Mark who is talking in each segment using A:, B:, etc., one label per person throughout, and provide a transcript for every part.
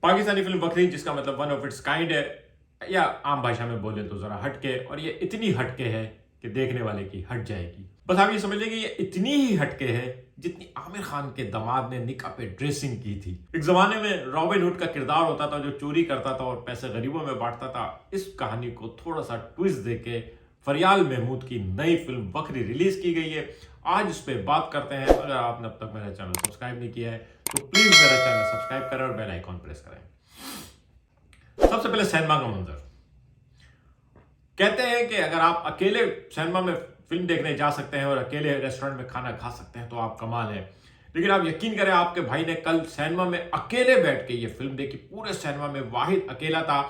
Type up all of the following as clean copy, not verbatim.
A: Pakistani film बकरी, जिसका मतलब वन ऑफ इट्स काइंड है, या आम भाषा में बोले तो जरा हटके, और ये इतनी हटके है कि देखने वाले की हट जाएगी। बस आप ये समझ लें कि ये इतनी ही हटके है जितनी आमिर खान के दामाद ने निका पे ड्रेसिंग की थी। एक जमाने में रॉबिन हुड का किरदार होता था जो चोरी करता था और पैसे गरीबों में बांटता था। इस कहानी को थोड़ा सा ट्विस्ट देके फरियाल महमूद की नई फिल्म बकरी रिलीज की गई है। आज इस पे बात करते हैं। अगर आपने अब तक मेरा चैनल सब्सक्राइब नहीं किया है तो प्लीज मेरा चैनल सब्सक्राइब करें और बेल आइकॉन प्रेस करें। सबसे पहले सिनेमा का मंजर। कहते हैं कि अगर आप अकेले सिनेमा में फिल्म देखने जा सकते हैं और अकेले रेस्टोरेंट में खाना खा सकते हैं तो आप कमाल है। लेकिन आप यकीन करें, आपके भाई ने कल सिनेमा में अकेले बैठ के ये फिल्म देखी। पूरे सिनेमा में वाहिद अकेला था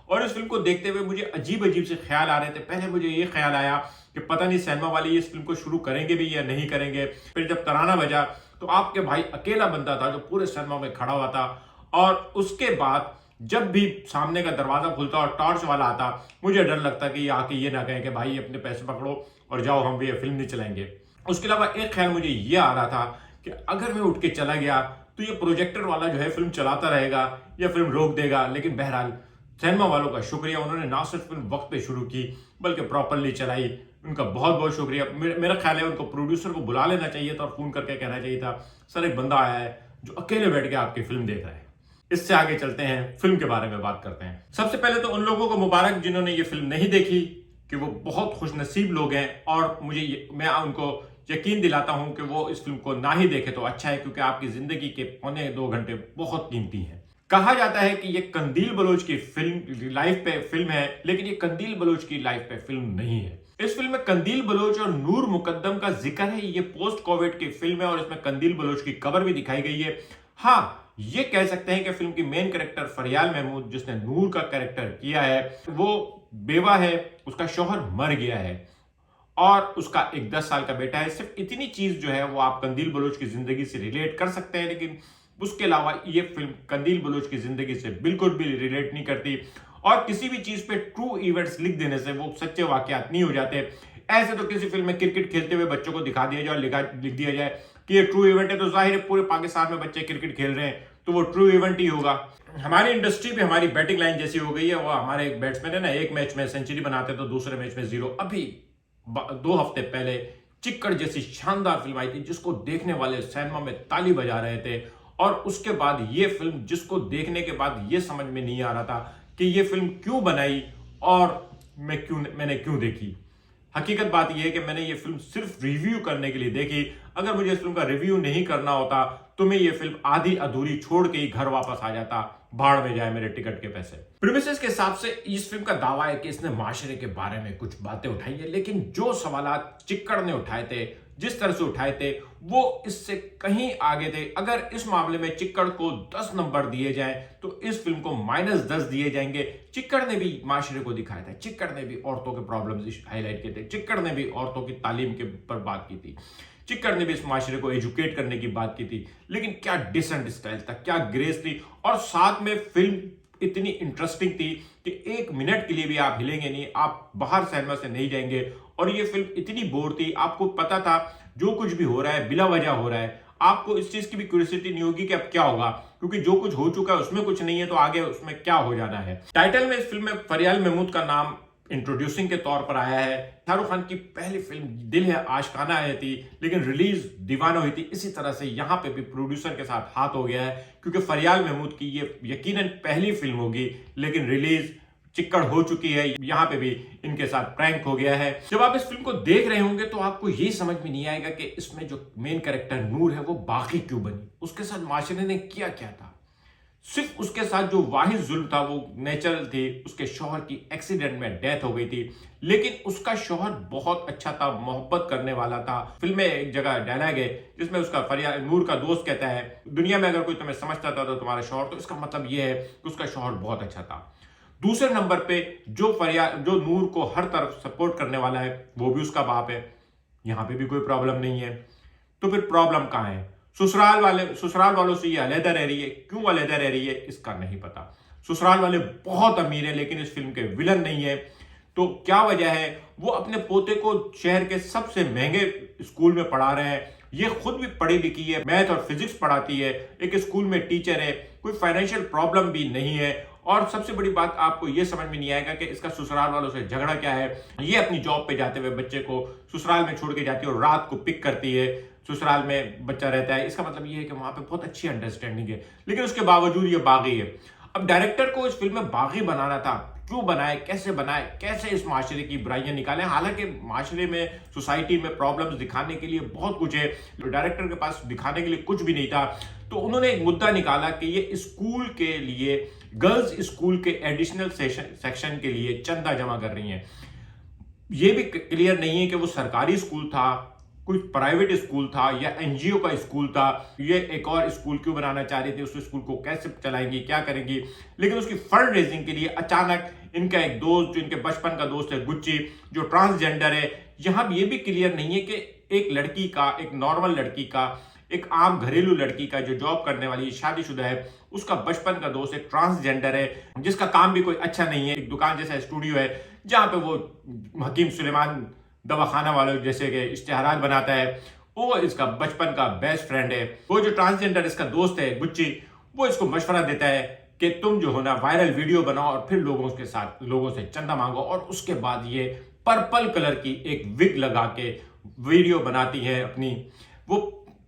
A: और इस फिल्म को देखते हुए मुझे अजीब अजीब से ख्याल आ रहे थे। पहले मुझे ये ख्याल आया कि पता नहीं सिनेमा वाले इस फिल्म को शुरू करेंगे भी या नहीं करेंगे। फिर जब तराना बजा तो आपके भाई अकेला बंदा था जो पूरे सिनेमा में खड़ा हुआ था, और उसके बाद जब भी सामने का दरवाजा खुलता और टॉर्च वाला आता, मुझे डर लगता कि आके ये ना कहें कि भाई अपने पैसे पकड़ो और जाओ, हम भी ये फिल्म नहीं चलाएंगे। उसके अलावा एक ख्याल मुझे ये आ रहा था कि अगर मैं उठ के चला गया तो ये प्रोजेक्टर वाला जो है फिल्म चलाता रहेगा या फिल्म रोक देगा। लेकिन बहरहाल सिनेमा वालों का शुक्रिया, उन्होंने ना सिर्फ फिल्म वक्त पे शुरू की बल्कि प्रॉपरली चलाई। उनका बहुत बहुत शुक्रिया। मेरा ख्याल है उनको प्रोड्यूसर को बुला लेना चाहिए था और फोन करके कहना चाहिए था, सर एक बंदा आया है जो अकेले बैठ के आपकी फिल्म देख रहा है। इससे आगे चलते हैं, फिल्म के बारे में बात करते हैं। सबसे पहले तो उन लोगों को मुबारक जिन्होंने ये फिल्म नहीं देखी, कि वो बहुत खुशनसीब लोग हैं। और मैं उनको यकीन दिलाता हूं कि वो इस फिल्म को ना ही देखे तो अच्छा है, क्योंकि आपकी जिंदगी के पौने 2 घंटे बहुत कीमती हैं। कहा जाता है कि ये कंदील बलोच की फिल्म लाइफ पे फिल्म है, लेकिन ये कंदील बलोच की लाइफ पे फिल्म नहीं है। इस फिल्म में कंदील बलोच और नूर मुकद्दम का जिक्र है। ये पोस्ट कोविड की फिल्म है और इसमें कंदील बलोच की कवर भी दिखाई गई है। हाँ, ये कह सकते हैं कि फिल्म की मेन कैरेक्टर फरियाल महमूद, जिसने नूर का कैरेक्टर किया है, वो बेवा है, उसका शौहर मर गया है और उसका एक 10 साल का बेटा है। सिर्फ इतनी चीज जो है वो आप कंदील बलोच की जिंदगी से रिलेट कर सकते हैं, लेकिन उसके अलावा ये फिल्म कंदील बलोच की जिंदगी से बिल्कुल भी रिलेट नहीं करती। और किसी भी चीज पे ट्रू इवेंट्स लिख देने से वो सच्चे वाकयात नहीं हो जाते। ऐसे तो किसी फिल्म में क्रिकेट खेलते हुए बच्चों को दिखा दिया जाए और लिख दिया जाए कि ये ट्रू इवेंट है, तो जाहिर है पूरे पाकिस्तान में बच्चे क्रिकेट खेल रहे हैं तो वो ट्रू इवेंट ही होगा। हमारी इंडस्ट्री भी हमारी बैटिंग लाइन जैसी हो गई है। वो हमारे एक बैट्समैन है ना, एक मैच में सेंचुरी बनाते तो दूसरे मैच में 0। अभी 2 हफ्ते पहले चिक्कड़ जैसी शानदार फिल्म आई थी जिसको देखने वाले सिनेमा में ताली बजा रहे थे, और उसके बाद ये फिल्म जिसको देखने के बाद ये समझ में नहीं आ रहा था कि ये फिल्म क्यों बनाई और मैंने क्यों देखी। हकीकत बात यह है कि मैंने ये फिल्म सिर्फ रिव्यू करने के लिए देखी। अगर मुझे इस फिल्म का रिव्यू नहीं करना होता तो मैं ये फिल्म आधी अधूरी छोड़ के ही घर वापस आ जाता। भाड़ में जाए मेरे टिकट के पैसे। प्रीमिसेस के हिसाब से इस फिल्म का दावा है कि इसने माशरे के बारे में कुछ बातें उठाई है, लेकिन जो सवालात चिक्कड़ ने उठाए थे, जिस तरह से उठाए थे, वो इससे कहीं आगे थे। अगर इस मामले में चिक्कड़ को 10 नंबर दिए जाएं तो इस फिल्म को -10 दिए जाएंगे। चिक्कड़ ने भी माशरे को दिखाया था, चिक्कड़ ने भी औरतों के प्रॉब्लम्स हाईलाइट किए थे, चिक्कड़ ने भी औरतों की तालीम के पर बात की थी, चिक्कड़ ने भी इस माशरे को एजुकेट करने की बात की थी। लेकिन क्या डिसेंट स्टाइल था, क्या ग्रेस थी, और साथ में फिल्म इतनी इंटरेस्टिंग थी कि 1 मिनट के लिए भी आप हिलेंगे नहीं, आप बाहर सिनेमा से नहीं जाएंगे। और ये फिल्म इतनी बोर थी, आपको पता था जो कुछ भी हो रहा है बिला वजह हो रहा है। आपको इस चीज की भी क्यूरियोसिटी नहीं होगी कि अब क्या होगा, क्योंकि जो कुछ हो चुका है उसमें कुछ नहीं है, तो आगे उसमें क्या हो जाना है। टाइटल में इस फिल्म में फरियाल महमूद का नाम इंट्रोड्यूसिंग के तौर पर आया है। शाहरुख खान की पहली फिल्म दिल है आशिकाना आई थी, लेकिन रिलीज दीवाना हुई थी। इसी तरह से यहां पे भी प्रोड्यूसर के साथ हाथ हो गया है, क्योंकि फरियाल महमूद की ये यकीनन पहली फिल्म होगी, लेकिन रिलीज चिक्कड़ हो चुकी है। यहां पे भी इनके साथ प्रैंक हो गया है। जब आप इस फिल्म को देख रहे होंगे तो आपको यही समझ में नहीं आएगा कि इसमें जो मेन कैरेक्टर नूर है वो बाकी क्यों बनी, उसके साथ माशरे ने किया क्या था। सिर्फ उसके साथ जो वाहिद जुल्म था वो नेचुरल थी। उसके शौहर की एक्सीडेंट में डेथ हो गई थी, लेकिन उसका शौहर बहुत अच्छा था, मोहब्बत करने वाला था। फिल्म में एक जगह डायलॉग है जिसमें उसका फरियाद नूर का दोस्त कहता है, दुनिया में अगर कोई तुम्हें समझता था तो तुम्हारा शौहर, तो इसका मतलब यह है कि उसका शौहर बहुत अच्छा था। दूसरे नंबर पे जो नूर को हर तरफ सपोर्ट करने वाला है वो भी उसका बाप है। यहां पे भी कोई प्रॉब्लम नहीं है, तो फिर प्रॉब्लम कहां है। ससुराल वालों से ये अलहदा रह रही है, क्यों अलहदा रह रही है इसका नहीं पता। ससुराल वाले बहुत अमीर है लेकिन इस फिल्म के विलन नहीं है, तो क्या वजह है। वो अपने पोते को शहर के सबसे महंगे स्कूल में पढ़ा रहे हैं। ये खुद भी पढ़ी लिखी है, मैथ और फिजिक्स पढ़ाती है, एक स्कूल में टीचर है, कोई फाइनेंशियल प्रॉब्लम भी नहीं है, और सबसे बड़ी बात आपको ये समझ में नहीं आएगा कि इसका ससुराल वालों से झगड़ा क्या है। ये अपनी जॉब पे जाते हुए बच्चे को ससुराल में छोड़ के जाती है और रात को पिक करती है, ससुराल में बच्चा रहता है, इसका मतलब ये है कि वहां पे बहुत अच्छी अंडरस्टैंडिंग है, लेकिन उसके बावजूद ये बागी है। अब डायरेक्टर को इस फिल्म में बागी बनाना था, क्यों बनाए, कैसे इस माशरे की बुराइयां निकालें, हालांकि माशरे में, सोसाइटी में प्रॉब्लम्स दिखाने के लिए बहुत कुछ है, डायरेक्टर के पास दिखाने के लिए कुछ भी नहीं था। तो उन्होंने एक मुद्दा निकाला कि ये स्कूल के लिए, गर्ल्स स्कूल के एडिशनल सेक्शन के लिए चंदा जमा कर रही हैं। ये भी क्लियर नहीं है कि वो सरकारी स्कूल था, कोई प्राइवेट स्कूल था, या एनजीओ का स्कूल था। ये एक और स्कूल क्यों बनाना चाह रही थी, उस स्कूल को कैसे चलाएंगी, क्या करेंगी। लेकिन उसकी फंड रेजिंग के लिए अचानक इनका एक दोस्त, जो इनके बचपन का दोस्त है गुच्ची, जो ट्रांसजेंडर है, यहां ये भी क्लियर नहीं है कि एक लड़की का, एक नॉर्मल लड़की का, एक आम घरेलू लड़की का जो जॉब करने वाली शादीशुदा है, उसका बचपन का दोस्त एक ट्रांसजेंडर है, जिसका काम भी कोई अच्छा नहीं है। एक दुकान जैसा स्टूडियो है जहां पे वो हकीम सुलेमान दवाखाना वालों जैसे के इश्तेहारात बनाता है, वो इसका बचपन का बेस्ट फ्रेंड है। वो जो ट्रांसजेंडर इसका दोस्त है गुच्ची, वो इसको मशवरा देता है कि तुम जो हो ना वायरल वीडियो बनाओ और फिर लोगों से चंदा मांगो, और उसके बाद ये पर्पल कलर की एक विग लगा के वीडियो बनाती है अपनी। वो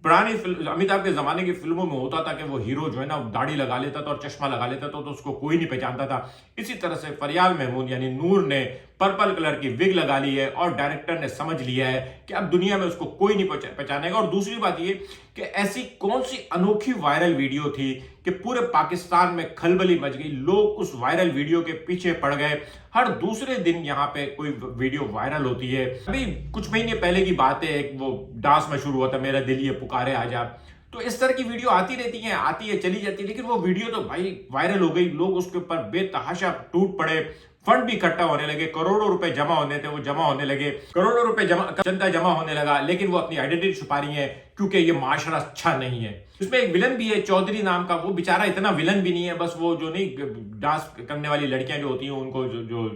A: पुरानी अमिताभ के जमाने की फिल्मों में होता था कि वो हीरो जो है ना दाढ़ी लगा लेता था और चश्मा लगा लेता था, तो उसको कोई नहीं पहचानता था। इसी तरह से फरियाल महमूद यानी नूर ने पर्पल कलर की विग लगा ली है, और डायरेक्टर ने समझ लिया है कि अब दुनिया में उसको कोई नहीं पहचानेगा। और दूसरी बात ये कि ऐसी कौन सी अनोखी वायरल वीडियो थी कि पूरे पाकिस्तान में खलबली मच गई, लोग उस वायरल वीडियो के पीछे पड़ गए। हर दूसरे दिन यहाँ पे कोई वीडियो वायरल होती है। अभी कुछ महीने पहले की बात है, वो डांस में शुरू हुआ था, मेरा दिल ये पुकारे आजा। तो इस तरह की वीडियो आती रहती है, आती है, चली जाती है, लेकिन वो वीडियो तो भाई वायरल हो गई, लोग उसके ऊपर बेतहाशा टूट पड़े, फंड भी इकट्ठा होने लगे, करोड़ों रुपए जमा होने थे, वो जमा होने लगे, करोड़ों रुपए चंदा जमा होने लगा। लेकिन वो अपनी आइडेंटिटी छुपा रही है क्योंकि ये माशरा अच्छा नहीं है। इसमें एक विलन भी है चौधरी नाम का, वो बेचारा इतना विलन भी नहीं है, बस वो जो नहीं डांस करने वाली लड़कियां जो होती हैं उनको जो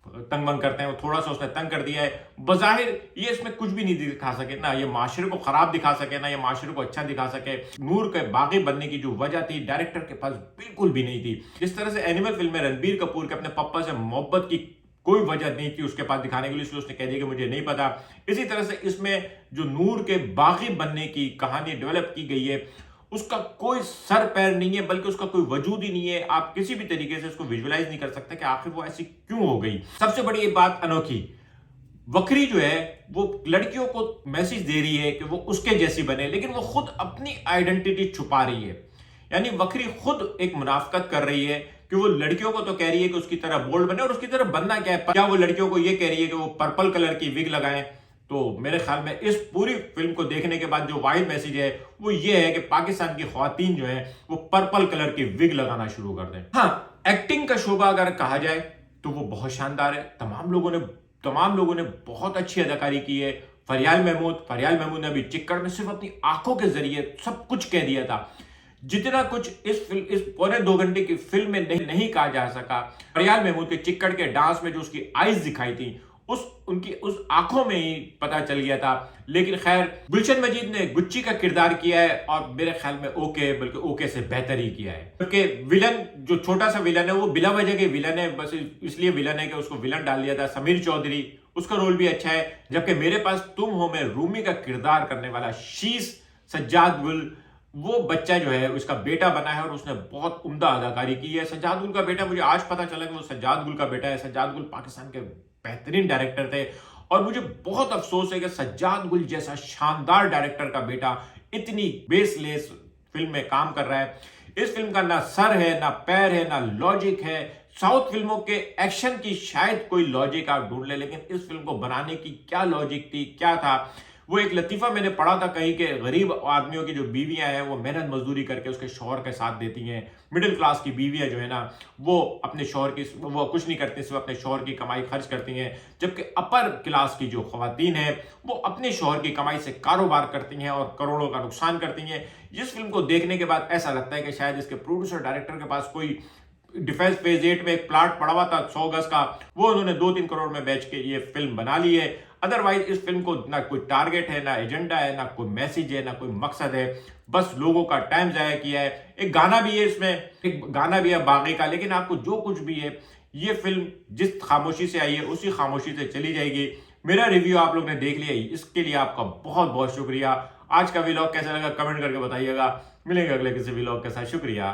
A: तंग वंग करते हैं, वो थोड़ा सा उसने तंग कर दिया है। बजाहिर ये इसमें कुछ भी नहीं दिखा सके, ना ये माशरे को खराब दिखा सके, ना ये माशरे को अच्छा दिखा सके। नूर के बागी बनने की जो वजह थी डायरेक्टर के पास बिल्कुल भी नहीं थी। जिस तरह से एनिमल फिल्म में रणबीर कपूर के अपने पप्पा से मोहब्बत की कोई वजह नहीं थी उसके पास दिखाने के लिए, इसलिए उसने कह दिया कि मुझे नहीं पता। इसी तरह से इसमें जो नूर के बागी बनने की कहानी डेवलप की गई है, उसका कोई सर पैर नहीं है, बल्कि उसका कोई वजूद ही नहीं है। आप किसी भी तरीके से उसको विजुअलाइज नहीं कर सकते कि आखिर वो ऐसी क्यों हो गई। सबसे बड़ी एक बात अनोखी, वक्री जो है वो लड़कियों को मैसेज दे रही है कि वो उसके जैसी बने, लेकिन वो खुद अपनी आइडेंटिटी छुपा रही है। यानी वक्री खुद एक मुनाफकत कर रही है कि वो लड़कियों को तो कह रही है कि उसकी तरह बोल्ड बने, और उसकी तरह बनना क्या है, क्या वो लड़कियों को ये कह रही है कि वो पर्पल कलर की विग लगाएं। तो मेरे ख्याल में इस पूरी फिल्म को देखने के बाद जो वाइड मैसेज है वो ये है कि पाकिस्तान की ख्वातीन जो है वो पर्पल कलर की विग लगाना शुरू कर दें। हाँ, एक्टिंग का शोबा अगर कहा जाए तो वो बहुत शानदार है। तमाम लोगों ने बहुत अच्छी अदाकारी की है। फरियाल महमूद ने अभी चिक्कड़ में सिर्फ अपनी आंखों के जरिए सब कुछ कह दिया था, जितना कुछ इस पौने 2 घंटे की फिल्म में नहीं कहा जा सका। फरियाल महमूद के चिक्कड़ के डांस में जो उसकी आईज दिखाई थी, उनकी उस आंखों में ही पता चल गया था। लेकिन खैर, गुलशन मजीद ने गुच्ची का किरदार किया है, और मेरे ख्याल में बल्कि ओके से बेहतर ही किया है। क्योंकि विलन जो छोटा सा विलन है वो बिला वजह के विलन है, बस इसलिए विलन है कि उसको विलन डाल दिया था। समीर चौधरी, उसका रोल भी अच्छा है। जबकि मेरे पास तुम हो में रूमी का किरदार करने वाला शीश सज्जाद गुल, वो बच्चा जो है उसका बेटा बना है, और उसने बहुत उम्दा अदाकारी की है। सज्जाद गुल का बेटा, मुझे आज पता चला कि वो सज्जाद गुल का बेटा है। सज्जाद गुल पाकिस्तान के बेहतरीन डायरेक्टर थे, और मुझे बहुत अफसोस है कि सज्जाद गुल जैसा शानदार डायरेक्टर का बेटा इतनी बेसलेस फिल्म में काम कर रहा है। इस फिल्म का ना सर है, ना पैर है, ना लॉजिक है। साउथ फिल्मों के एक्शन की शायद कोई लॉजिक आप ढूंढ ले, लेकिन इस फिल्म को बनाने की क्या लॉजिक थी, क्या था। वो एक लतीफा मैंने पढ़ा था कहीं के गरीब आदमियों की जो बीवियां हैं वो मेहनत मजदूरी करके उसके शौहर के साथ देती हैं। मिडिल क्लास की बीवियां जो है ना वो अपने शौहर की वो कुछ नहीं करती, सिर्फ अपने शौहर की कमाई खर्च करती हैं। जबकि अपर क्लास की जो खवातीन हैं वो अपने शौहर की कमाई से कारोबार करती हैं और करोड़ों का नुकसान करती हैं। जिस फिल्म को देखने के बाद ऐसा लगता है कि शायद इसके प्रोड्यूसर डायरेक्टर के पास कोई डिफेंस फेज 8 में एक प्लाट पड़ा हुआ था 100 गज का, वो उन्होंने 2-3 करोड़ में बेच के ये फिल्म बना ली है। अदरवाइज इस फिल्म को ना कोई टारगेट है, ना एजेंडा है, ना कोई मैसेज है, ना कोई मकसद है, बस लोगों का टाइम जाया किया है। एक गाना भी है इसमें, एक गाना भी है बागी का, लेकिन आपको जो कुछ भी है, ये फिल्म जिस खामोशी से आई है उसी खामोशी से चली जाएगी। मेरा रिव्यू आप लोग ने देख लिया, इसके लिए आपका बहुत बहुत शुक्रिया। आज का व्लॉग कैसा लगा कमेंट करके बताइएगा। मिलेंगे अगले किसी व्लॉग के साथ। शुक्रिया।